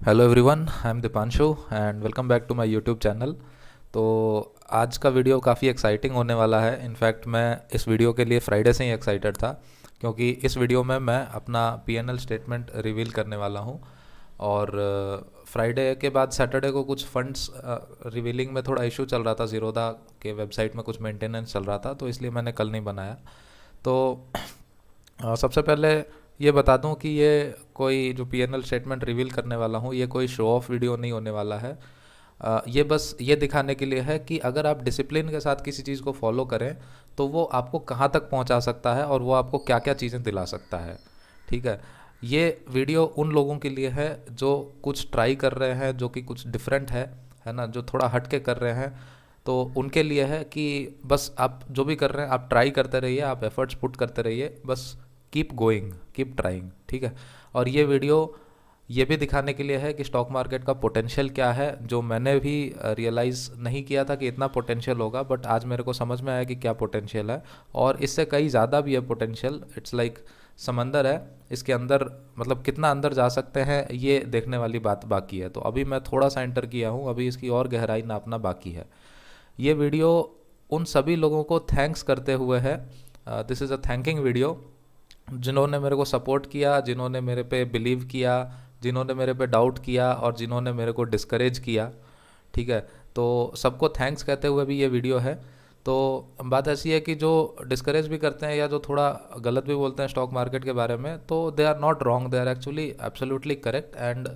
Hello everyone, I am Deepanshu and welcome back to my YouTube channel. तो आज का video काफ़ी एक्साइटिंग होने वाला है। इनफैक्ट मैं इस वीडियो के लिए फ्राइडे से ही एक्साइटेड था, क्योंकि इस वीडियो में मैं अपना पीएनएल स्टेटमेंट रिवील करने वाला हूँ। और फ्राइडे के बाद सैटरडे को कुछ फंड्स रिवीलिंग में थोड़ा इशू चल रहा था, ज़ीरोधा के वेबसाइट में कुछ मेंटेनेंस चल रहा था, तो इसलिए मैंने कल नहीं बनाया। तो सबसे पहले ये बता दूं कि ये कोई जो पीएनएल स्टेटमेंट रिवील करने वाला हूँ, ये कोई शो ऑफ वीडियो नहीं होने वाला है। ये बस ये दिखाने के लिए है कि अगर आप डिसिप्लिन के साथ किसी चीज़ को फॉलो करें तो वो आपको कहाँ तक पहुँचा सकता है और वो आपको क्या क्या चीज़ें दिला सकता है। ठीक है, ये वीडियो उन लोगों के लिए है जो कुछ ट्राई कर रहे हैं, जो कि कुछ डिफरेंट है ना, जो थोड़ा हट के कर रहे हैं। तो उनके लिए है कि बस आप जो भी कर रहे हैं आप ट्राई करते रहिए, आप एफर्ट्स पुट करते रहिए, बस कीप गोइंग, कीप ट्राइंग। ठीक है, और ये वीडियो ये भी दिखाने के लिए है कि स्टॉक मार्केट का पोटेंशियल क्या है, जो मैंने भी रियलाइज़ नहीं किया था कि इतना पोटेंशियल होगा, बट आज मेरे को समझ में आया कि क्या पोटेंशियल है। और इससे कई ज़्यादा भी है पोटेंशियल। इट्स लाइक समंदर है, इसके अंदर मतलब कितना अंदर जा सकते हैं ये देखने वाली बात बाकी है। तो अभी मैं थोड़ा सा एंटर किया हूँ, अभी इसकी और गहराई नापना बाकी है। ये वीडियो उन सभी लोगों को थैंक्स करते हुए है। This is a thanking video, जिन्होंने मेरे को सपोर्ट किया, जिन्होंने मेरे पे बिलीव किया, जिन्होंने मेरे पे डाउट किया और जिन्होंने मेरे को डिस्करेज किया। ठीक है, तो सबको थैंक्स कहते हुए भी ये वीडियो है। तो बात ऐसी है कि जो डिस्करेज भी करते हैं या जो थोड़ा गलत भी बोलते हैं स्टॉक मार्केट के बारे में, तो they are not wrong, they are actually absolutely correct and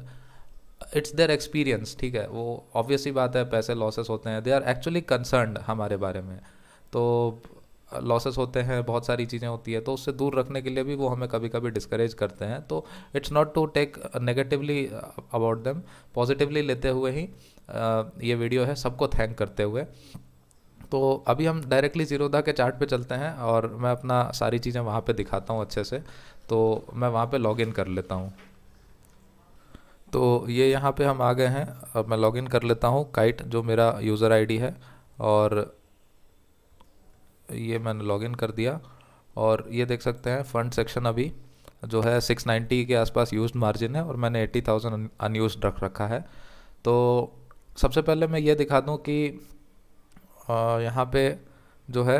it's their experience. ठीक है, वो ऑब्वियस ही बात है, पैसे लॉसेस होते हैं, दे आर एक्चुअली कंसर्न्ड हमारे बारे में। तो लॉसेस होते हैं, बहुत सारी चीज़ें होती है, तो उससे दूर रखने के लिए भी वो हमें कभी कभी डिस्करेज करते हैं। तो it's not to take negatively about them, positively लेते हुए ही ये वीडियो है, सबको थैंक करते हुए। तो अभी हम डायरेक्टली ज़ीरोधा के चार्ट पे चलते हैं और मैं अपना सारी चीज़ें वहाँ पे दिखाता हूँ अच्छे से। तो मैं वहाँ पे लॉग इन कर लेता हूँ। तो ये यहाँ पे हम आ गए हैं। अब मैं लॉगिन कर लेता हूँ, काइट जो मेरा यूज़र आईडी है, और ये मैंने लॉगिन कर दिया। और ये देख सकते हैं फंड सेक्शन अभी जो है 690 के आसपास यूज्ड मार्जिन है और मैंने 80,000 अनयूज्ड रख रखा है। तो सबसे पहले मैं ये दिखा दूँ कि यहाँ पे जो है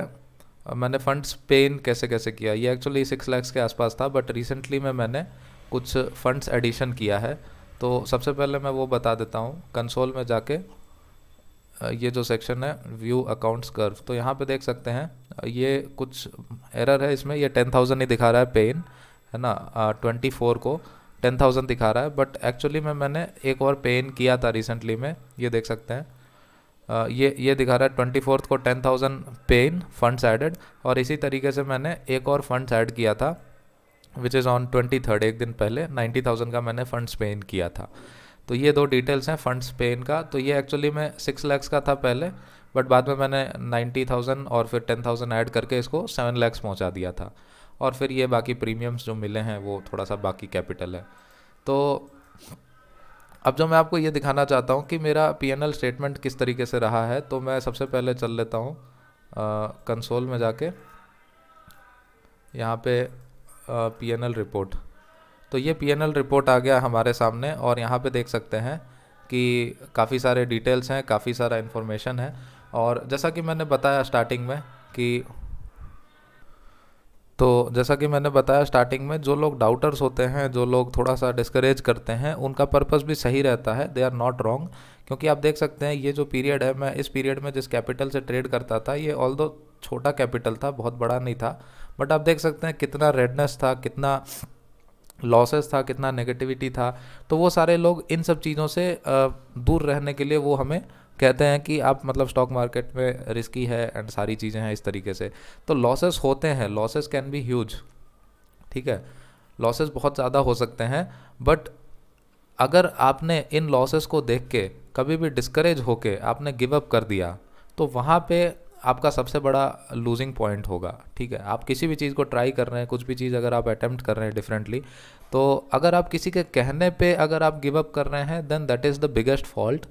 मैंने फंड्स पे इन कैसे कैसे किया। ये एक्चुअली 6 लाख के आसपास था, बट रिसेंटली में मैंने कुछ फंड्स एडिशन किया है। तो सबसे पहले मैं वो बता देता हूँ, कंसोल में जाके ये जो सेक्शन है व्यू अकाउंट्स कर्व, तो यहाँ पे देख सकते हैं ये कुछ एरर है इसमें। ये 10,000 ही दिखा रहा है पे इन, है ना। 24 को 10,000 दिखा रहा है, बट एक्चुअली में मैंने एक और पे इन किया था रिसेंटली में, ये देख सकते हैं। ये दिखा रहा है 24 को 10,000 पे इन फंड्स एडेड, और इसी तरीके से मैंने एक और फंड्स ऐड किया था विच इज़ ऑन 23, एक दिन पहले 90,000 का मैंने फंड्स पे इन किया था। तो ये दो डिटेल्स हैं फंड्स पे इन का। तो ये एक्चुअली में 6 लाख का था पहले, बट बाद में मैंने 90,000 और फिर 10,000 ऐड करके इसको 7 लाख पहुंचा दिया था। और फिर ये बाकी प्रीमियम्स जो मिले हैं वो थोड़ा सा बाकी कैपिटल है। तो अब जो मैं आपको ये दिखाना चाहता हूँ कि मेरा पीएनएल स्टेटमेंट किस तरीके से रहा है, तो मैं सबसे पहले चल लेता हूँ कंसोल में जाके, यहाँ पे पीएनएल रिपोर्ट। तो ये पीएनएल रिपोर्ट आ गया हमारे सामने, और यहाँ पे देख सकते हैं कि काफ़ी सारे डिटेल्स हैं, काफ़ी सारा इन्फॉर्मेशन है। और जैसा कि मैंने बताया स्टार्टिंग में कि जो लोग डाउटर्स होते हैं, जो लोग थोड़ा सा डिस्करेज करते हैं, उनका पर्पस भी सही रहता है, दे आर नॉट रॉन्ग। क्योंकि आप देख सकते हैं ये जो पीरियड है, मैं इस पीरियड में जिस कैपिटल से ट्रेड करता था, ये ऑल्दो छोटा कैपिटल था, बहुत बड़ा नहीं था, बट आप देख सकते हैं कितना रेडनेस था, कितना लॉसेस था, कितना नेगेटिविटी था। तो वो सारे लोग इन सब चीज़ों से दूर रहने के लिए वो हमें कहते हैं कि आप मतलब स्टॉक मार्केट में रिस्की है एंड सारी चीज़ें हैं इस तरीके से। तो लॉसेस होते हैं, लॉसेस कैन बी ह्यूज। ठीक है, लॉसेस बहुत ज़्यादा हो सकते हैं, बट अगर आपने इन लॉसेस को देख के कभी भी डिस्करेज होके आपने गिव अप कर दिया, तो वहाँ पे आपका सबसे बड़ा लूजिंग पॉइंट होगा। ठीक है, आप किसी भी चीज़ को ट्राई कर रहे हैं, कुछ भी चीज़ अगर आप अटेम्प्ट कर रहे हैं डिफरेंटली, तो अगर आप किसी के कहने पे अगर आप गिव अप कर रहे हैं, then that is the biggest fault.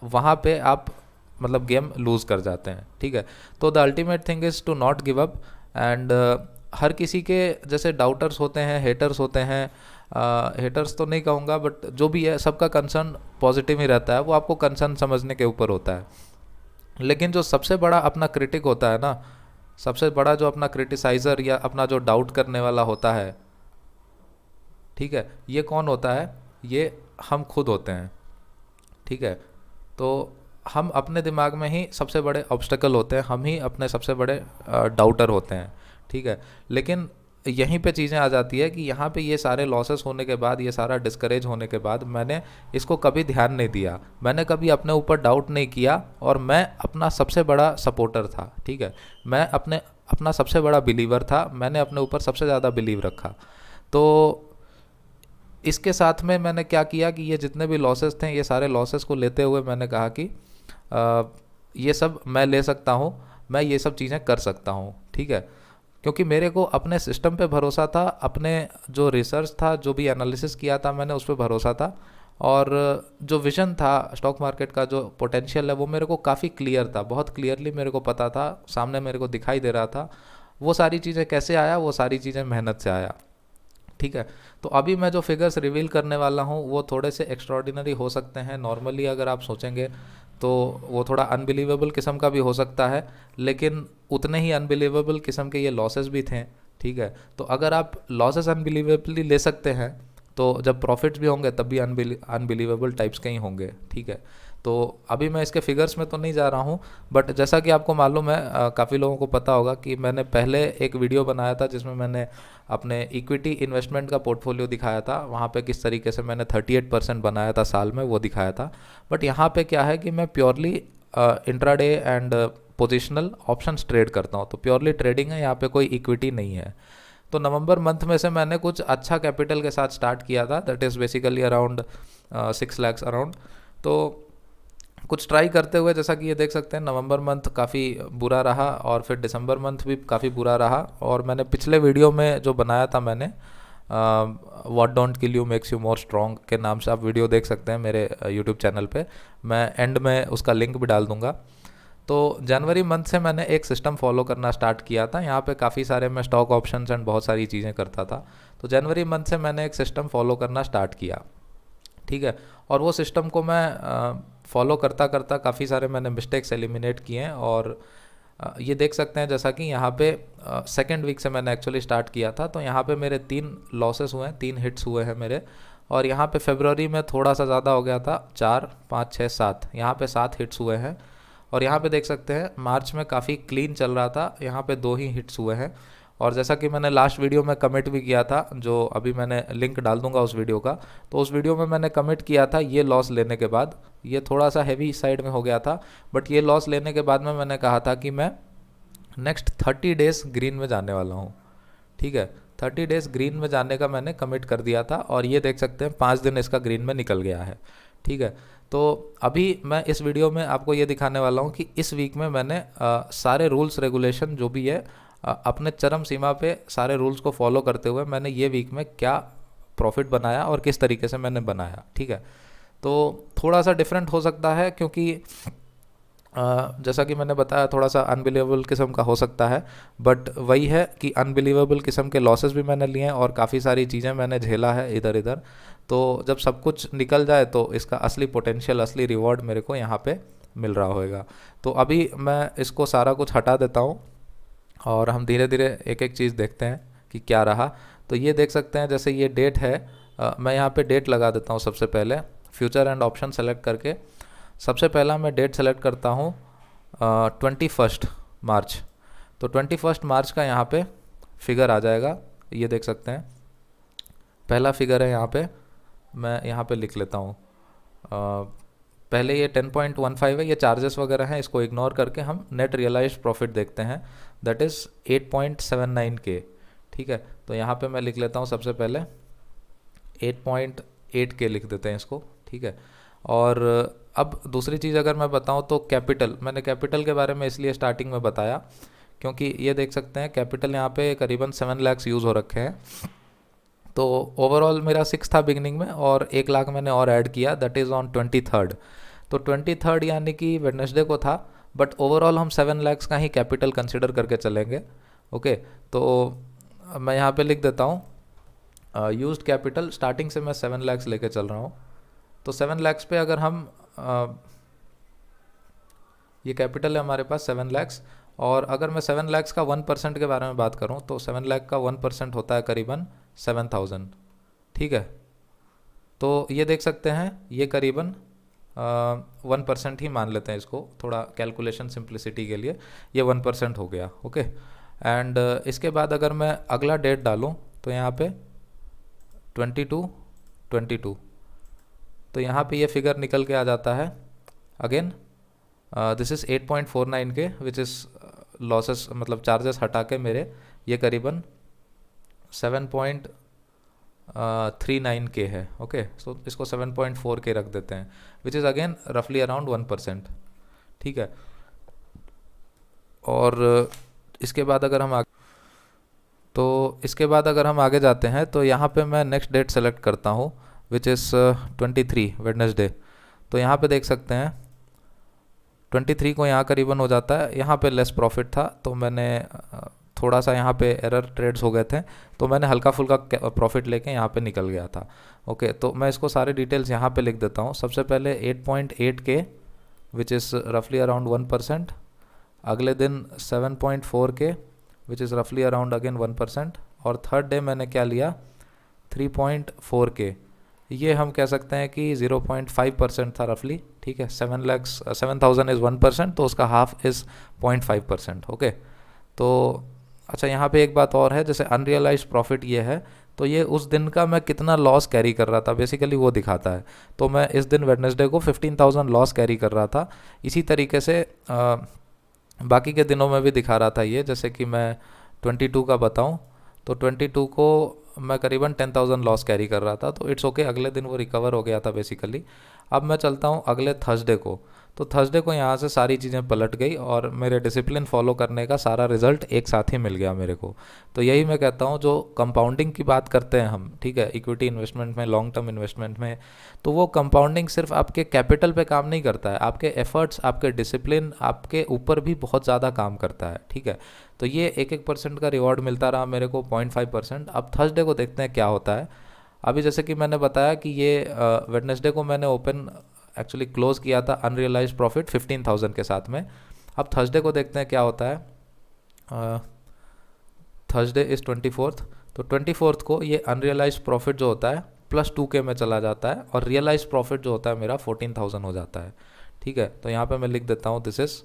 वहाँ पे आप मतलब गेम लूज़ कर जाते हैं। ठीक है, तो the ultimate thing is to not give up. And हर किसी के जैसे डाउटर्स होते हैं, हेटर्स होते हैं, हेटर्स तो नहीं कहूँगा, बट जो भी है सबका कंसर्न पॉजिटिव ही रहता है, वो आपको कंसर्न समझने के ऊपर होता है। लेकिन जो सबसे बड़ा अपना क्रिटिक होता है ना, सबसे बड़ा जो अपना क्रिटिसाइज़र या अपना जो डाउट करने वाला होता है, ठीक है, ये कौन होता है? ये हम खुद होते हैं। ठीक है, तो हम अपने दिमाग में ही सबसे बड़े ऑब्स्टेकल होते हैं, हम ही अपने सबसे बड़े डाउटर होते हैं। ठीक है, लेकिन यहीं पे चीज़ें आ जाती है कि यहाँ पे ये सारे लॉसेस होने के बाद, ये सारा डिस्करेज होने के बाद मैंने इसको कभी ध्यान नहीं दिया, मैंने कभी अपने ऊपर डाउट नहीं किया, और मैं अपना सबसे बड़ा सपोर्टर था। ठीक है, मैं अपना सबसे बड़ा बिलीवर था, मैंने अपने ऊपर सबसे ज़्यादा बिलीव रखा। तो इसके साथ में मैंने क्या किया कि ये जितने भी लॉसेस थे, ये सारे लॉसेस को लेते हुए मैंने कहा कि ये सब मैं ले सकता हूँ, मैं ये सब चीज़ें कर सकता हूँ। ठीक है, क्योंकि मेरे को अपने सिस्टम पे भरोसा था, अपने जो रिसर्च था, जो भी एनालिसिस किया था मैंने, उस पर भरोसा था, और जो विज़न था स्टॉक मार्केट का, जो पोटेंशियल है, वो मेरे को काफ़ी क्लियर था, बहुत क्लियरली मेरे को पता था, सामने मेरे को दिखाई दे रहा था। वो सारी चीज़ें कैसे आया? वो सारी चीज़ें मेहनत से आया। ठीक है, तो अभी मैं जो फिगर्स रिवील करने वाला हूँ वो थोड़े से एक्स्ट्रॉर्डिनरी हो सकते हैं। नॉर्मली अगर आप सोचेंगे तो वो थोड़ा अनबिलीवेबल किस्म का भी हो सकता है, लेकिन उतने ही अनबिलीवेबल किस्म के ये लॉसेस भी थे। ठीक है, तो अगर आप लॉसेस अनबिलीवेबली ले सकते हैं, तो जब प्रॉफिट्स भी होंगे तब भी अनबिलीवेबल टाइप्स के ही होंगे। ठीक है, तो अभी मैं इसके फिगर्स में तो नहीं जा रहा हूँ, बट जैसा कि आपको मालूम है, काफ़ी लोगों को पता होगा कि मैंने पहले एक वीडियो बनाया था जिसमें मैंने अपने इक्विटी इन्वेस्टमेंट का पोर्टफोलियो दिखाया था। वहाँ पे किस तरीके से मैंने 38% बनाया था साल में, वो दिखाया था। बट यहाँ पे क्या है कि मैं purely intraday and positional options trade करता हूँ, तो प्योरली ट्रेडिंग है, यहाँ पे कोई इक्विटी नहीं है। तो नवंबर मंथ में से मैंने कुछ अच्छा कैपिटल के साथ स्टार्ट किया था, that is basically around 6 lakh around. तो कुछ ट्राई करते हुए, जैसा कि ये देख सकते हैं, नवंबर मंथ काफ़ी बुरा रहा, और फिर दिसंबर मंथ भी काफ़ी बुरा रहा। और मैंने पिछले वीडियो में जो बनाया था मैंने, what don't kill you makes you more strong के नाम से आप वीडियो देख सकते हैं मेरे यूट्यूब चैनल पे, मैं एंड में उसका लिंक भी डाल दूंगा। तो जनवरी मंथ से मैंने एक सिस्टम फॉलो करना स्टार्ट किया था। यहाँ पे काफ़ी सारे मैं स्टॉक ऑप्शंस एंड बहुत सारी चीज़ें करता था। तो जनवरी मंथ से मैंने एक सिस्टम फॉलो करना स्टार्ट किया। ठीक है, और वो सिस्टम को मैं फॉलो करता करता काफ़ी सारे मैंने मिस्टेक्स एलिमिनेट किए हैं। और ये देख सकते हैं, जैसा कि यहाँ पे सेकेंड वीक से मैंने एक्चुअली स्टार्ट किया था, तो यहाँ पे मेरे 3 लॉसेस हुए हैं, 3 हिट्स हुए हैं मेरे। और यहाँ पे फरवरी में थोड़ा सा ज़्यादा हो गया था, 4 5 6 7, यहाँ पे 7 हिट्स हुए हैं। और यहाँ पे देख सकते हैं मार्च में काफ़ी क्लीन चल रहा था, यहाँ पे 2 ही हिट्स हुए हैं। और जैसा कि मैंने लास्ट वीडियो में कमिट भी किया था, जो अभी मैंने लिंक डाल दूंगा उस वीडियो का, तो उस वीडियो में मैंने कमिट किया था ये लॉस लेने के बाद, ये थोड़ा सा हैवी साइड में हो गया था, बट ये लॉस लेने के बाद में मैंने कहा था कि मैं नेक्स्ट 30 डेज़ ग्रीन में जाने वाला हूँ। ठीक है, 30 डेज़ ग्रीन में जाने का मैंने कमिट कर दिया था, और ये देख सकते हैं 5 दिन इसका ग्रीन में निकल गया है। ठीक है, तो अभी मैं इस वीडियो में आपको ये दिखाने वाला हूँ कि इस वीक में मैंने सारे रूल्स रेगुलेशन जो भी है, अपने चरम सीमा पे सारे रूल्स को फॉलो करते हुए मैंने ये वीक में क्या प्रॉफिट बनाया और किस तरीके से मैंने बनाया। ठीक है, तो थोड़ा सा डिफरेंट हो सकता है, क्योंकि जैसा कि मैंने बताया थोड़ा सा अनबिलीवेबल किस्म का हो सकता है, बट वही है कि अनबिलीवेबल किस्म के लॉसेस भी मैंने लिए हैं और काफ़ी सारी चीज़ें मैंने झेला है इधर इधर। तो जब सब कुछ निकल जाए तो इसका असली पोटेंशियल, असली रिवॉर्ड मेरे को यहाँ पे मिल रहा होगा। तो अभी मैं इसको सारा कुछ हटा देता हूँ, और हम धीरे धीरे एक एक चीज़ देखते हैं कि क्या रहा। तो ये देख सकते हैं, जैसे ये डेट है, मैं यहाँ पे डेट लगा देता हूँ। सबसे पहले फ्यूचर एंड ऑप्शन सेलेक्ट करके सबसे पहला मैं डेट सेलेक्ट करता हूँ 21 मार्च। तो 21 मार्च का यहाँ पे फिगर आ जाएगा, ये देख सकते हैं, पहला फिगर है यहाँ पे, मैं यहाँ पे लिख लेता हूँ। पहले ये 10.15 है, ये चार्जेस वगैरह हैं, इसको इग्नोर करके हम नेट रियलाइज्ड प्रॉफिट देखते हैं, दैट इज़ 8.79 के। ठीक है, तो यहाँ पे मैं लिख लेता हूँ सबसे पहले 8.8 के लिख देते हैं इसको। ठीक है, और अब दूसरी चीज़ अगर मैं बताऊँ तो कैपिटल, मैंने कैपिटल के बारे में इसलिए स्टार्टिंग में बताया क्योंकि ये देख सकते हैं कैपिटल यहाँ पे करीबन 7 लाख यूज़ हो रखे हैं। तो ओवरऑल मेरा 6 था बिगनिंग में, और 1 लाख मैंने और ऐड किया, दैट इज़ ऑन 23rd। तो 23rd यानी कि वेडनेसडे को था, बट ओवरऑल हम 7 लाख का ही कैपिटल कंसिडर करके चलेंगे। ओके, तो मैं यहाँ पे लिख देता हूँ यूज्ड कैपिटल स्टार्टिंग से मैं 7 लैक्स लेके चल रहा हूँ, तो 7 लैक्स पे अगर हम ये कैपिटल है हमारे पास 7 लैक्स, और अगर मैं 7 लैक्स का 1% के बारे में बात करूँ तो 7 लाख का 1% होता है करीबन 7,000। ठीक है, तो ये देख सकते हैं ये करीबन 1% ही मान लेते हैं इसको, थोड़ा कैलकुलेशन सिंप्लिसिटी के लिए ये 1% हो गया। ओके, एंड इसके बाद अगर मैं अगला डेट डालूँ तो यहाँ पे 22/22, तो यहाँ पे ये फिगर निकल के आ जाता है। अगेन दिस इज़ 8.49 के, विच इज़ लॉसेस मतलब चार्जेस हटा के मेरे ये करीबन 7.39 के है। ओके, सो इसको 7.4 के रख देते हैं, विच इज़ अगेन रफली अराउंड 1%। ठीक है, और इसके बाद अगर हम आगे जाते हैं तो यहाँ पे मैं नेक्स्ट डेट सेलेक्ट करता हूँ, विच इज़ 23 वेडनेसडे। तो यहाँ पे देख सकते हैं 23 को यहाँ करीबन हो जाता है, यहाँ पे लेस प्रॉफिट था तो मैंने थोड़ा सा यहाँ पे एरर ट्रेड्स हो गए थे, तो मैंने हल्का फुल्का प्रॉफिट लेके यहाँ पे निकल गया था। ओके, तो मैं इसको सारे डिटेल्स यहाँ पे लिख देता हूँ। सबसे पहले 8.8 के, विच इज़ रफली अराउंड 1%। अगले दिन 7.4 के, विच इज़ रफली अराउंड अगेन 1%। और थर्ड डे मैंने क्या लिया, 3.4 के, ये हम कह सकते हैं कि 0.5% था रफली। ठीक है, 7,000 इज़ 1%, तो उसका हाफ इज़ 0.5%। ओके, तो अच्छा यहाँ पे एक बात और है, जैसे अनरियलाइज प्रॉफिट ये है, तो ये उस दिन का मैं कितना लॉस कैरी कर रहा था बेसिकली वो दिखाता है। तो मैं इस दिन वेडनेसडे को 15,000 लॉस कैरी कर रहा था। इसी तरीके से बाकी के दिनों में भी दिखा रहा था ये, जैसे कि मैं 22 का बताऊं तो 22 को मैं करीबन 10,000 लॉस कैरी कर रहा था, तो इट्स ओके, अगले दिन वो रिकवर हो गया था बेसिकली। अब मैं चलता हूँ अगले थर्सडे को, तो थर्सडे को यहाँ से सारी चीज़ें पलट गई और मेरे डिसिप्लिन फॉलो करने का सारा रिजल्ट एक साथ ही मिल गया मेरे को। तो यही मैं कहता हूँ, जो कंपाउंडिंग की बात करते हैं हम, ठीक है, इक्विटी इन्वेस्टमेंट में, लॉन्ग टर्म इन्वेस्टमेंट में, तो वो कंपाउंडिंग सिर्फ आपके कैपिटल पे काम नहीं करता है, आपके एफर्ट्स, आपके डिसिप्लिन, आपके ऊपर भी बहुत ज़्यादा काम करता है। ठीक है, तो ये 1% का रिवॉर्ड मिलता रहा मेरे को, 0.5%। अब थर्सडे को देखते हैं क्या होता है। अभी जैसे कि मैंने बताया कि ये वेडनेसडे को मैंने ओपन एक्चुअली क्लोज किया था अनरियलाइज प्रॉफिट 15,000 के साथ में। अब थर्सडे को देखते हैं क्या होता है। थर्सडे इज़ 24th, तो 24th को ये अनरियलाइज प्रॉफिट जो होता है +2 के में चला जाता है, और रियलाइज प्रॉफिट जो होता है मेरा 14,000 हो जाता है। ठीक है, तो यहाँ पे मैं लिख देता हूँ दिस इज़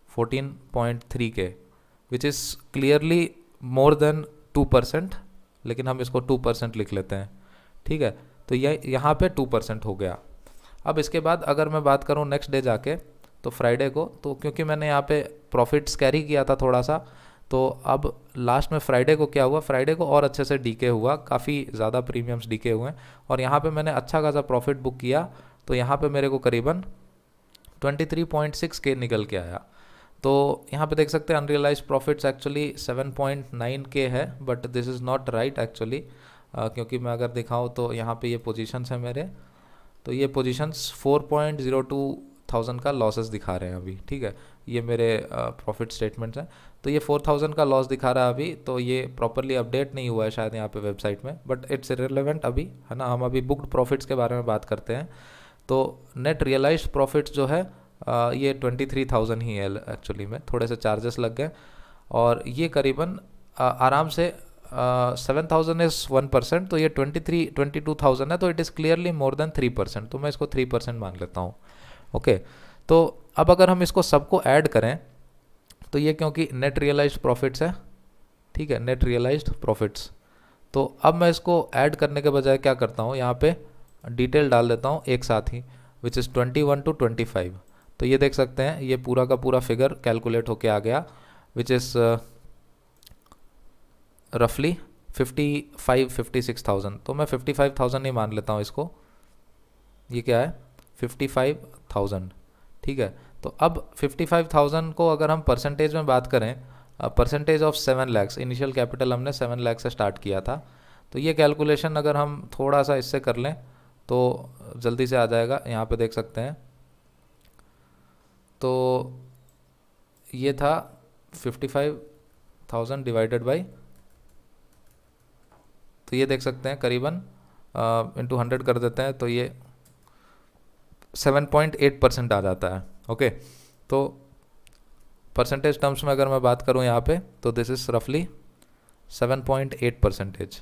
14.3 के, which is clearly more than 2%, लेकिन हम इसको 2% लिख लेते हैं। ठीक है, तो ये यहाँ पे 2% हो गया। अब इसके बाद अगर मैं बात करूँ नेक्स्ट डे जाके, तो फ्राइडे को, तो क्योंकि मैंने यहाँ पे प्रॉफिट्स कैरी किया था थोड़ा सा, तो अब लास्ट में फ्राइडे को क्या हुआ, फ्राइडे को और अच्छे से डीके हुआ, काफ़ी ज़्यादा प्रीमियम्स डीके हुए, और यहाँ पे मैंने अच्छा खासा प्रॉफिट बुक किया। तो यहाँ पे मेरे को करीबन 23.6 के निकल के आया। तो यहाँ पे देख सकते हैं अनरियलाइज प्रॉफिट्स एक्चुअली 7.9 के है, but this is not right actually, क्योंकि मैं अगर दिखाऊँ तो यहाँ पे ये पोजीशंस हैं मेरे, तो ये पोजीशंस 4.02 थाउजेंड का लॉसेस दिखा रहे हैं अभी। ठीक है, ये मेरे प्रॉफिट स्टेटमेंट्स हैं, तो ये 4,000 का लॉस दिखा रहा है अभी, तो ये प्रॉपरली अपडेट नहीं हुआ है शायद यहाँ पे वेबसाइट में, बट इट्स इररिलेवेंट अभी, है ना। हम अभी बुक्ड प्रॉफिट्स के बारे में बात करते हैं। तो नेट रियलाइज्ड प्रॉफिट्स जो है ये 23,000 ही है एक्चुअली में, थोड़े से चार्जेस लग गए, और ये करीबन आराम से 7,000 इज़ 1%, तो ये 22,000 है, तो it is clearly more than 3%, तो मैं इसको 3% मान लेता हूँ। ओके, तो अब अगर हम इसको सबको ऐड करें तो ये क्योंकि नेट रियलाइज्ड प्रॉफिट्स है, ठीक है, नेट रियलाइज्ड प्रॉफिट्स, तो अब मैं इसको ऐड करने के बजाय क्या करता हूँ, यहाँ पे डिटेल डाल देता हूँ एक साथ ही, विच इज़ 21 to 25। तो ये देख सकते हैं ये पूरा का पूरा फिगर कैलकुलेट होके आ गया, विच इज़ रफली 56,000। तो मैं 55,000 ही मान लेता हूँ इसको, ये क्या है 55,000। ठीक है, तो अब 55,000 को अगर हम परसेंटेज में बात करें, percentage of 7 lakhs, initial capital हमने 7 लाख से स्टार्ट किया था, तो ये कैलकुलेशन अगर हम थोड़ा सा इससे कर लें तो जल्दी से आ जाएगा। यहाँ पे देख सकते हैं, तो ये था 55,000 डिवाइडेड बाई तो ये देख सकते हैं करीबन इंटू 100 कर देते हैं तो ये 7.8% आ जाता है। ओके, तो परसेंटेज टर्म्स में अगर मैं बात करूं यहाँ पे तो दिस इज़ रफली 7.8%।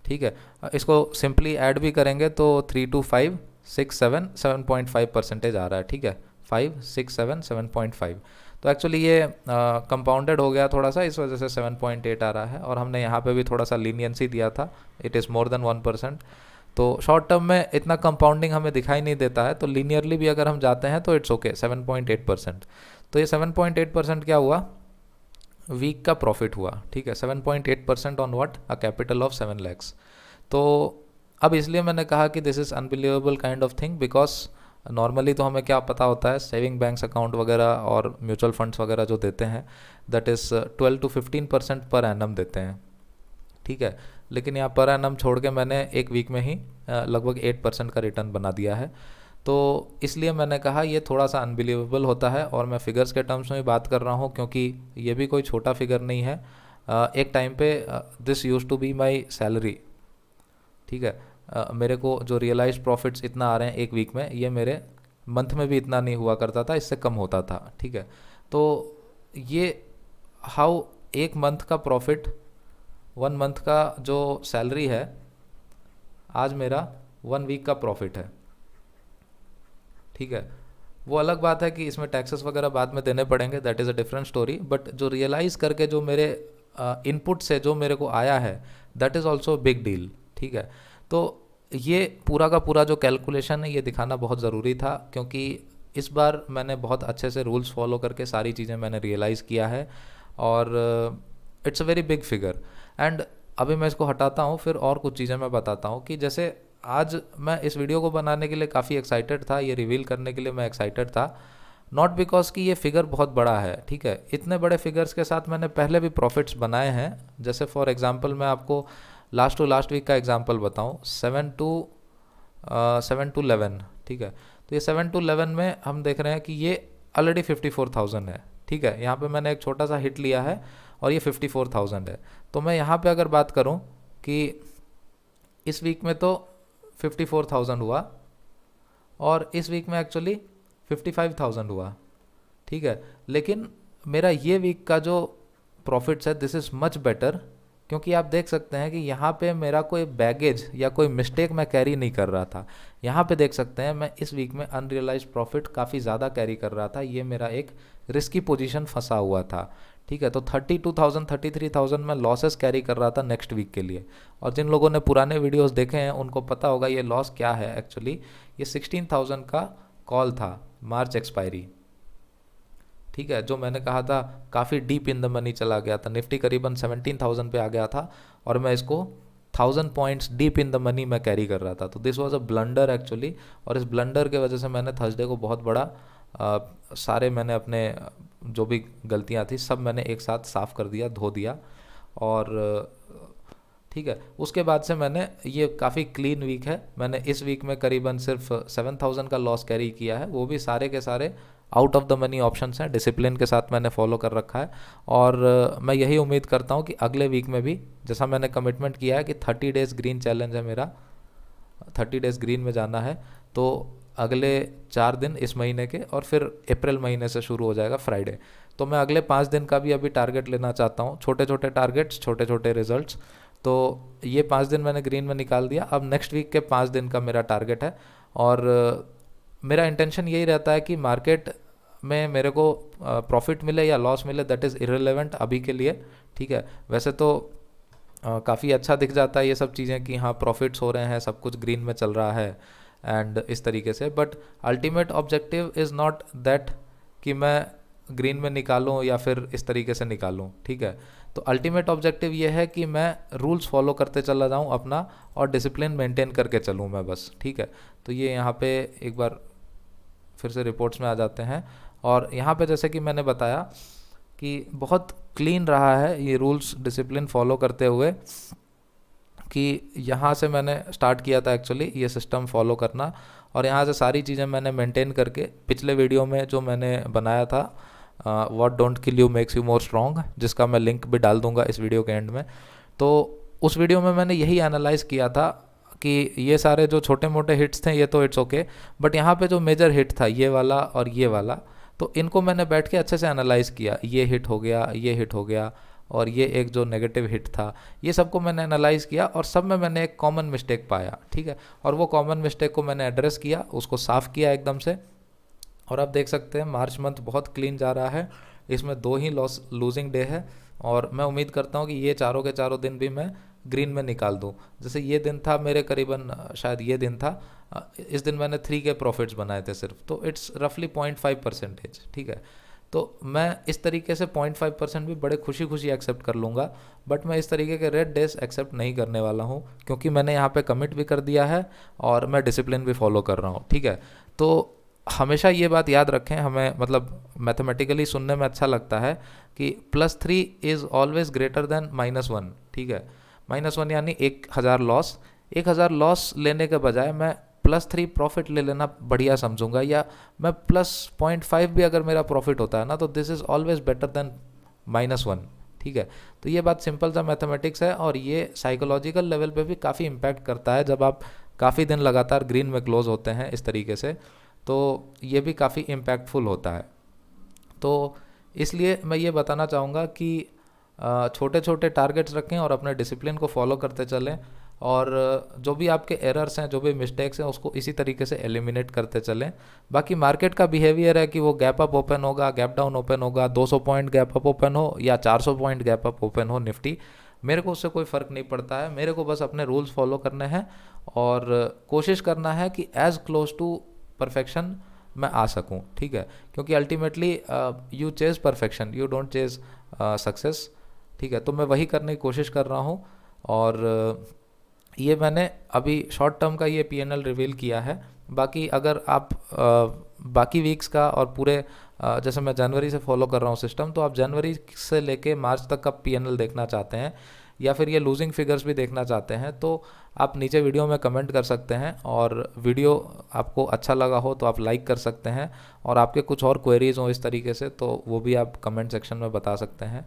ठीक है, इसको सिंपली ऐड भी करेंगे तो 3 2 5 6 7 7.5% आ रहा है। ठीक है, 5 6 7 7.5। तो एक्चुअली ये कंपाउंडेड हो गया थोड़ा सा, इस वजह से 7.8 आ रहा है। और हमने यहाँ पे भी थोड़ा सा लीनियंसी दिया था, इट इज़ मोर देन 1%। तो शॉर्ट टर्म में इतना कंपाउंडिंग हमें दिखाई नहीं देता है, तो लीनियरली भी अगर हम जाते हैं तो इट्स ओके 7.8%। तो ये 7.8% क्या हुआ, वीक का प्रॉफिट हुआ। ठीक है, 7.8% on what, a capital of 7 lakhs। तो अब इसलिए मैंने कहा कि this is unbelievable kind of thing, because normally तो हमें क्या पता होता है, सेविंग बैंक्स अकाउंट वगैरह और म्यूचुअल फंड्स वगैरह जो देते हैं that is 12 to 15% per annum देते हैं। ठीक है, लेकिन यहाँ पर एनम छोड़ के मैंने एक वीक में ही लगभग 8% का रिटर्न बना दिया है। तो इसलिए मैंने कहा ये थोड़ा सा अनबिलीवेबल होता है। और मैं फिगर्स के टर्म्स में भी बात कर रहा हूँ क्योंकि ये भी कोई छोटा फिगर नहीं है। एक टाइम पे this used to be my salary. ठीक है, मेरे को जो रियलाइज्ड प्रॉफिट्स इतना आ रहे हैं एक वीक में, ये मेरे मंथ में भी इतना नहीं हुआ करता था, इससे कम होता था। ठीक है, तो ये हाउ एक मंथ का प्रॉफिट, 1 मंथ का जो सैलरी है, आज मेरा 1 वीक का प्रॉफिट है। ठीक है, वो अलग बात है कि इसमें टैक्सेस वगैरह बाद में देने पड़ेंगे, that is a different story. But जो रियलाइज़ करके जो मेरे इनपुट से जो मेरे को आया है, that is also big deal. ठीक है, तो ये पूरा का पूरा जो कैलकुलेशन है ये दिखाना बहुत ज़रूरी था, क्योंकि इस बार मैंने बहुत अच्छे से रूल्स फॉलो करके सारी चीज़ें मैंने रियलाइज़ किया है। और it's a very big figure. And अभी मैं इसको हटाता हूँ, फिर और कुछ चीज़ें मैं बताता हूँ कि जैसे आज मैं इस वीडियो को बनाने के लिए काफ़ी एक्साइटेड था, ये रिवील करने के लिए मैं एक्साइटेड था, नॉट बिकॉज कि ये फिगर बहुत बड़ा है। ठीक है, इतने बड़े फिगर्स के साथ मैंने पहले भी प्रॉफिट्स बनाए हैं। जैसे फॉर एग्जांपल मैं आपको लास्ट टू लास्ट वीक का एग्जांपल बताऊं, 7 to 11। ठीक है, तो ये 7 to 11 में हम देख रहे हैं कि ये ऑलरेडी 54,000 है। ठीक है, यहाँ पे मैंने एक छोटा सा हिट लिया है और ये 54,000 है। तो मैं यहाँ पे अगर बात करूँ कि इस वीक में तो 54,000 हुआ और इस वीक में एक्चुअली 55,000 हुआ। ठीक है, लेकिन मेरा ये वीक का जो प्रॉफिट्स है दिस इज़ मच बेटर, क्योंकि आप देख सकते हैं कि यहाँ पे मेरा कोई बैगेज या कोई मिस्टेक मैं कैरी नहीं कर रहा था। यहाँ पे देख सकते हैं मैं इस वीक में अनरियलाइज्ड प्रॉफिट काफ़ी ज़्यादा कैरी कर रहा था, ये मेरा एक रिस्की पोजीशन फंसा हुआ था। ठीक है, तो 32,000 33,000 में लॉसेस कैरी कर रहा था नेक्स्ट वीक के लिए। और जिन लोगों ने पुराने वीडियोस देखे हैं उनको पता होगा ये लॉस क्या है। एक्चुअली ये 16,000 का कॉल था, मार्च एक्सपायरी। ठीक है, जो मैंने कहा था काफ़ी डीप इन द मनी चला गया था, निफ्टी करीबन 17,000 पे आ गया था और मैं इसको 1000 points deep in the money में कैरी कर रहा था। तो this was a blunder actually, और इस ब्लंडर के वजह से मैंने थर्सडे को बहुत बड़ा सारे मैंने अपने जो भी गलतियां थी सब मैंने एक साथ साफ़ कर दिया, धो दिया। और ठीक है, उसके बाद से मैंने ये काफ़ी क्लीन वीक है। मैंने इस वीक में करीबन सिर्फ 7,000 का लॉस कैरी किया है, वो भी सारे के सारे out of the money options हैं, डिसिप्लिन के साथ मैंने फॉलो कर रखा है। और मैं यही उम्मीद करता हूँ कि अगले वीक में भी, जैसा मैंने कमिटमेंट किया है कि 30 डेज़ ग्रीन चैलेंज है मेरा, 30 डेज़ ग्रीन में जाना है, तो अगले 4 दिन इस महीने के और फिर अप्रैल महीने से शुरू हो जाएगा फ्राइडे। तो मैं अगले 5 दिन का भी अभी टारगेट लेना चाहता हूँ, छोटे छोटे टारगेट्स, छोटे छोटे रिजल्ट्स। तो ये 5 दिन मैंने ग्रीन में निकाल दिया, अब नेक्स्ट वीक के 5 दिन का मेरा टारगेट है। और मेरा इंटेंशन यही रहता है कि मार्केट में मेरे को प्रॉफिट मिले या लॉस मिले, दैट इज़ इररिलेवेंट अभी के लिए। ठीक है, वैसे तो काफ़ी अच्छा दिख जाता है ये सब चीज़ें कि हाँ प्रॉफिट्स हो रहे हैं, सब कुछ ग्रीन में चल रहा है एंड इस तरीके से, but ultimate objective is not that कि मैं ग्रीन में निकालूं या फिर इस तरीके से निकालूं। ठीक है, तो अल्टीमेट ऑब्जेक्टिव ये है कि मैं रूल्स फॉलो करते चला जाऊं अपना और डिसिप्लिन मेंटेन करके चलूं मैं बस। ठीक है, तो ये यहाँ पे एक बार फिर से रिपोर्ट्स में आ जाते हैं। और यहाँ पे जैसे कि मैंने बताया कि बहुत क्लीन रहा है ये रूल्स डिसिप्लिन फॉलो करते हुए, कि यहाँ से मैंने स्टार्ट किया था एक्चुअली ये सिस्टम फॉलो करना, और यहाँ से सारी चीज़ें मैंने मेंटेन करके पिछले वीडियो में जो मैंने बनाया था what don't kill you makes you more strong, जिसका मैं लिंक भी डाल दूंगा इस वीडियो के एंड में। तो उस वीडियो में मैंने यही एनालाइज़ किया था कि ये सारे जो छोटे मोटे हिट्स थे ये तो इट्स ओके, बट यहाँ पे जो मेजर हिट था ये वाला और ये वाला, तो इनको मैंने बैठ के अच्छे से एनालाइज़ किया। ये हिट हो गया, ये हिट हो गया, और ये एक जो नेगेटिव हिट था, ये सबको मैंने एनालाइज़ किया और सब में मैंने एक कॉमन मिस्टेक पाया, ठीक है। और वो कॉमन मिस्टेक को मैंने एड्रेस किया, उसको साफ़ किया एकदम से। और आप देख सकते हैं मार्च मंथ बहुत क्लीन जा रहा है, इसमें 2 ही लूजिंग डे है, और मैं उम्मीद करता हूँ कि ये चारों के चारों दिन भी मैं ग्रीन में निकाल दूँ। जैसे ये दिन था मेरे करीबन, शायद ये दिन था, इस दिन मैंने 3 के प्रॉफिट्स बनाए थे सिर्फ, तो इट्स रफली 0.5%, ठीक है। तो मैं इस तरीके से 0.5% भी बड़े खुशी खुशी एक्सेप्ट कर लूँगा, बट मैं इस तरीके के रेड डेज एक्सेप्ट नहीं करने वाला हूँ, क्योंकि मैंने यहाँ पे कमिट भी कर दिया है और मैं डिसिप्लिन भी फॉलो कर रहा हूँ, ठीक है। तो हमेशा ये बात याद रखें, हमें मतलब मैथमेटिकली सुनने में अच्छा लगता है कि +3 इज़ ऑलवेज ग्रेटर देन -1, ठीक है। -1 यानी 1000 लॉस, 1000 लॉस लेने के बजाय मैं +3 प्रॉफिट ले लेना बढ़िया समझूंगा, या मैं +0.5 भी अगर मेरा प्रॉफिट होता है ना, तो this is always better than -1, ठीक है। तो ये बात सिंपल सा मैथमेटिक्स है, और ये साइकोलॉजिकल लेवल पे भी काफ़ी इम्पैक्ट करता है। जब आप काफ़ी दिन लगातार ग्रीन में क्लोज होते हैं इस तरीके से, तो ये भी काफ़ी इम्पैक्टफुल होता है। तो इसलिए मैं ये बताना चाहूँगा कि छोटे छोटे टारगेट्स रखें और अपने डिसिप्लिन को फॉलो करते चलें, और जो भी आपके एरर्स हैं, जो भी मिस्टेक्स हैं, उसको इसी तरीके से एलिमिनेट करते चलें। बाकी मार्केट का बिहेवियर है कि वो गैप अप ओपन होगा, गैप डाउन ओपन होगा, 200 पॉइंट गैप अप ओपन हो या 400 पॉइंट गैप अप ओपन हो निफ्टी, मेरे को उससे कोई फ़र्क नहीं पड़ता है। मेरे को बस अपने रूल्स फॉलो करने हैं और कोशिश करना है कि एज़ क्लोज टू परफेक्शन मैं आ सकूं, ठीक है। क्योंकि ultimately you Chase perfection, you don't Chase success, ठीक है। तो मैं वही करने की कोशिश कर रहा हूं, और ये मैंने अभी शॉर्ट टर्म का ये पीएनएल रिवील किया है। बाकी अगर आप बाकी वीक्स का और पूरे जैसे मैं जनवरी से फॉलो कर रहा हूँ सिस्टम, तो आप जनवरी से लेके मार्च तक का पीएनएल देखना चाहते हैं या फिर ये लूजिंग फिगर्स भी देखना चाहते हैं, तो आप नीचे वीडियो में कमेंट कर सकते हैं, और वीडियो आपको अच्छा लगा हो तो आप लाइक कर सकते हैं, और आपके कुछ और क्वेरीज हो इस तरीके से तो वो भी आप कमेंट सेक्शन में बता सकते हैं।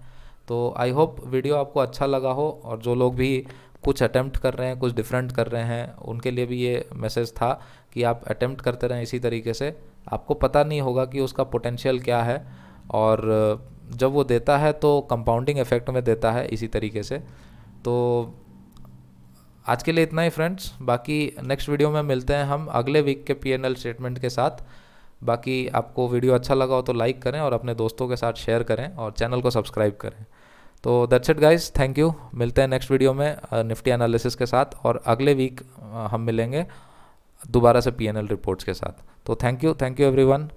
तो आई होप वीडियो आपको अच्छा लगा हो, और जो लोग भी कुछ अटेम्प्ट कर रहे हैं, कुछ डिफरेंट कर रहे हैं, उनके लिए भी ये मैसेज था कि आप अटेम्प्ट करते रहें इसी तरीके से। आपको पता नहीं होगा कि उसका पोटेंशियल क्या है, और जब वो देता है तो कंपाउंडिंग इफेक्ट में देता है इसी तरीके से। तो आज के लिए इतना ही फ्रेंड्स, बाकी नेक्स्ट वीडियो में मिलते हैं हम अगले वीक के पीएनएल स्टेटमेंट के साथ। बाकी आपको वीडियो अच्छा लगा हो तो लाइक करें और अपने दोस्तों के साथ शेयर करें और चैनल को सब्सक्राइब करें। तो that's it guys, thank you. मिलते हैं नेक्स्ट वीडियो में निफ्टी एनालिसिस के साथ, और अगले वीक हम मिलेंगे दोबारा से पीएनएल रिपोर्ट्स के साथ। तो थैंक यू एवरीवन।